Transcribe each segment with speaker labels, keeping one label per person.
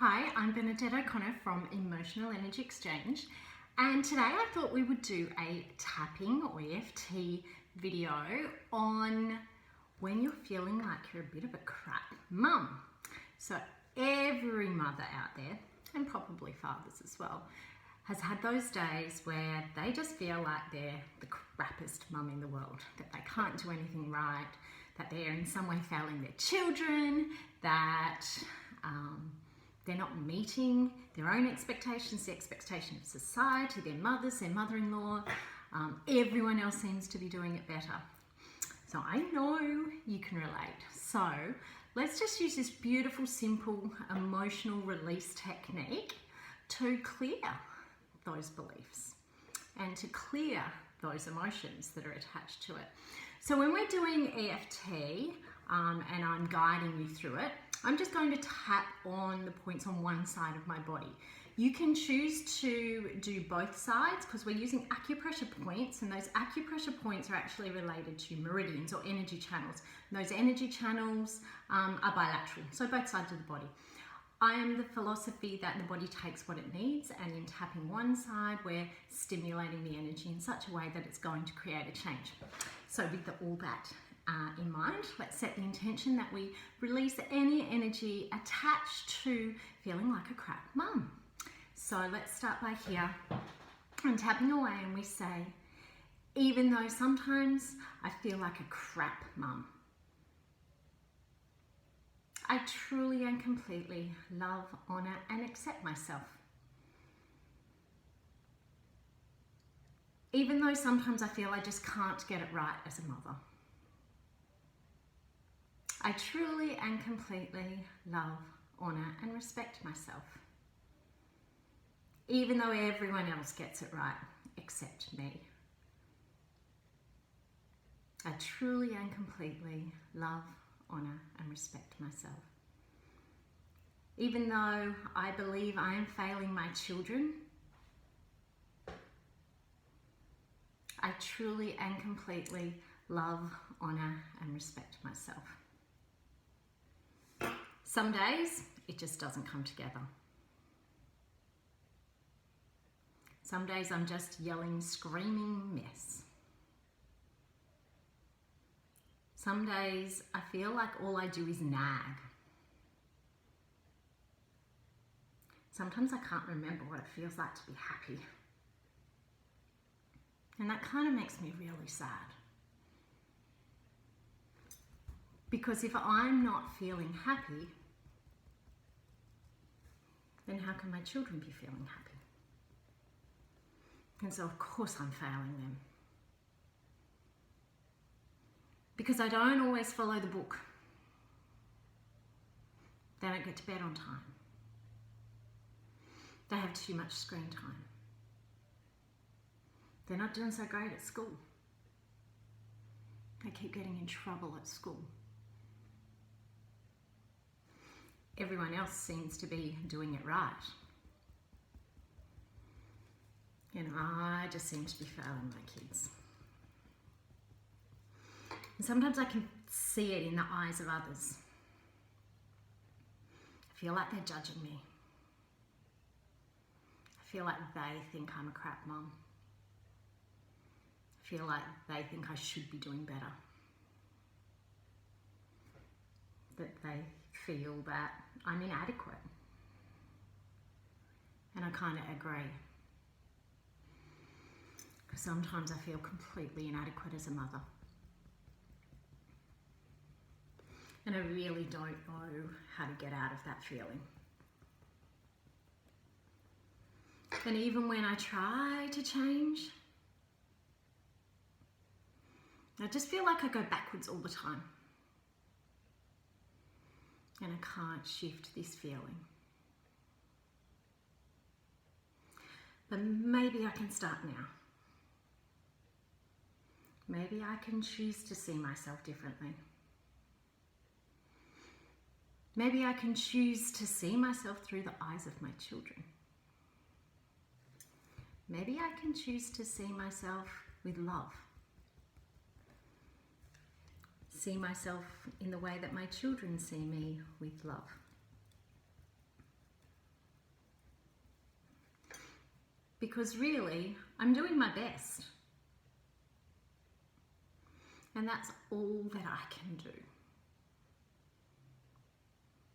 Speaker 1: Hi, I'm Bernadette O'Connor from Emotional Energy Exchange, and today I thought we would do a tapping or EFT video on when you're feeling like you're a bit of a crap mum. So every mother out there, and probably fathers as well, has had those days where they just feel like they're the crappiest mum in the world, that they can't do anything right, that they're in some way failing their children, that they're not meeting their own expectations, the expectation of society, their mothers, their mother-in-law. Everyone else seems to be doing it better. So I know you can relate. So let's just use this beautiful, simple emotional release technique to clear those beliefs and to clear those emotions that are attached to it. So when we're doing EFT and I'm guiding you through it, I'm just going to tap on the points on one side of my body. You can choose to do both sides because we're using acupressure points, and those acupressure points are actually related to meridians or energy channels. And those energy channels are bilateral, so both sides of the body. I am the philosophy that the body takes what it needs, and in tapping one side, we're stimulating the energy in such a way that it's going to create a change. So with all that in mind, let's set the intention that we release any energy attached to feeling like a crap mum. So let's start by here and tapping away, and we say, even though sometimes I feel like a crap mum, I truly and completely love, honor, and accept myself. Even though sometimes I feel I just can't get it right as a mother, I truly and completely love, honor, and respect myself. Even though everyone else gets it right, except me. I truly and completely love, honor, and respect myself. Even though I believe I am failing my children, I truly and completely love, honor, and respect myself. Some days, it just doesn't come together. Some days I'm just yelling, screaming mess. Some days I feel like all I do is nag. Sometimes I can't remember what it feels like to be happy. And that kind of makes me really sad. Because if I'm not feeling happy, then how can my children be feeling happy? And so of course I'm failing them. Because I don't always follow the book. They don't get to bed on time. They have too much screen time. They're not doing so great at school. They keep getting in trouble at school. Everyone else seems to be doing it right. You know, I just seem to be failing my kids. And sometimes I can see it in the eyes of others. I feel like they're judging me. I feel like they think I'm a crap mum. I feel like they think I should be doing better. That they feel that I'm inadequate. And I kind of agree. Because sometimes I feel completely inadequate as a mother. And I really don't know how to get out of that feeling. And even when I try to change, I just feel like I go backwards all the time. And I can't shift this feeling. But maybe I can start now. Maybe I can choose to see myself differently. Maybe I can choose to see myself through the eyes of my children. Maybe I can choose to see myself with love. See myself in the way that my children see me, with love. because really I'm doing my best. And that's all that I can do.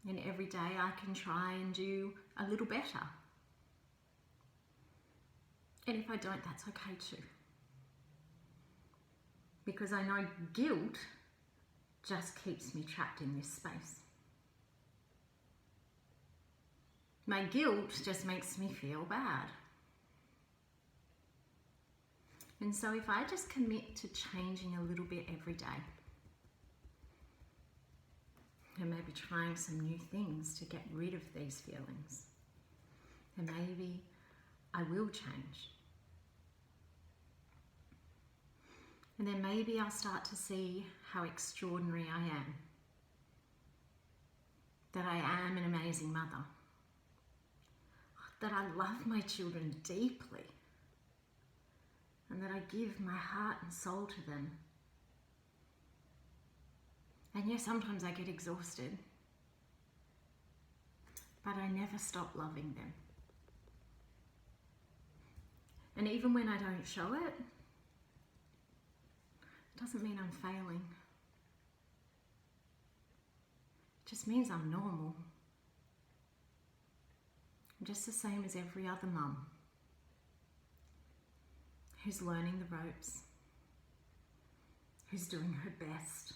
Speaker 1: And every day I can try and do a little better. And if I don't, that's okay too. Because I know guilt just keeps me trapped in this space. My guilt just makes me feel bad. And so if I just commit to changing a little bit every day, and maybe trying some new things to get rid of these feelings, then maybe I will change. And then maybe I'll start to see how extraordinary I am. That I am an amazing mother. That I love my children deeply. And that I give my heart and soul to them. And yes, sometimes I get exhausted. But I never stop loving them. And even when I don't show it, doesn't mean I'm failing. It just means I'm normal. I'm just the same as every other mum who's learning the ropes, who's doing her best,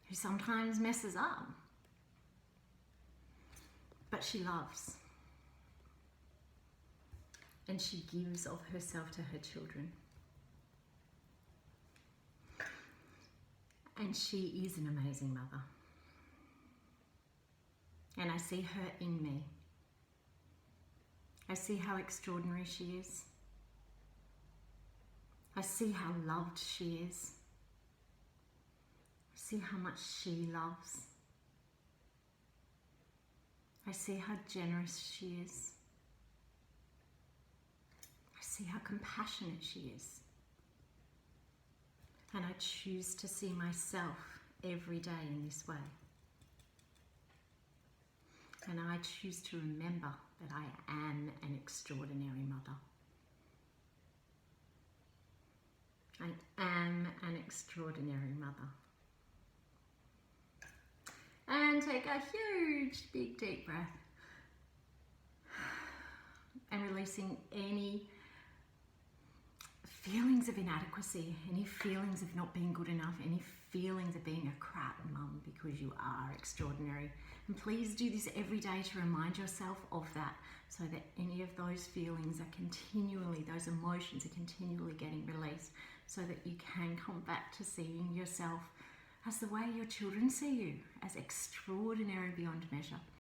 Speaker 1: who sometimes messes up, but she loves. And she gives of herself to her children. And she is an amazing mother. And I see her in me. I see how extraordinary she is. I see how loved she is. I see how much she loves. I see how generous she is. I see how compassionate she is. And I choose to see myself every day in this way. And I choose to remember that I am an extraordinary mother. I am an extraordinary mother. And take a huge, big, deep breath. And releasing any feelings of inadequacy, any feelings of not being good enough, any feelings of being a crap mum, because you are extraordinary. And please do this every day to remind yourself of that, so that any of those feelings are continually, those emotions are continually getting released, so that you can come back to seeing yourself as the way your children see you, as extraordinary beyond measure.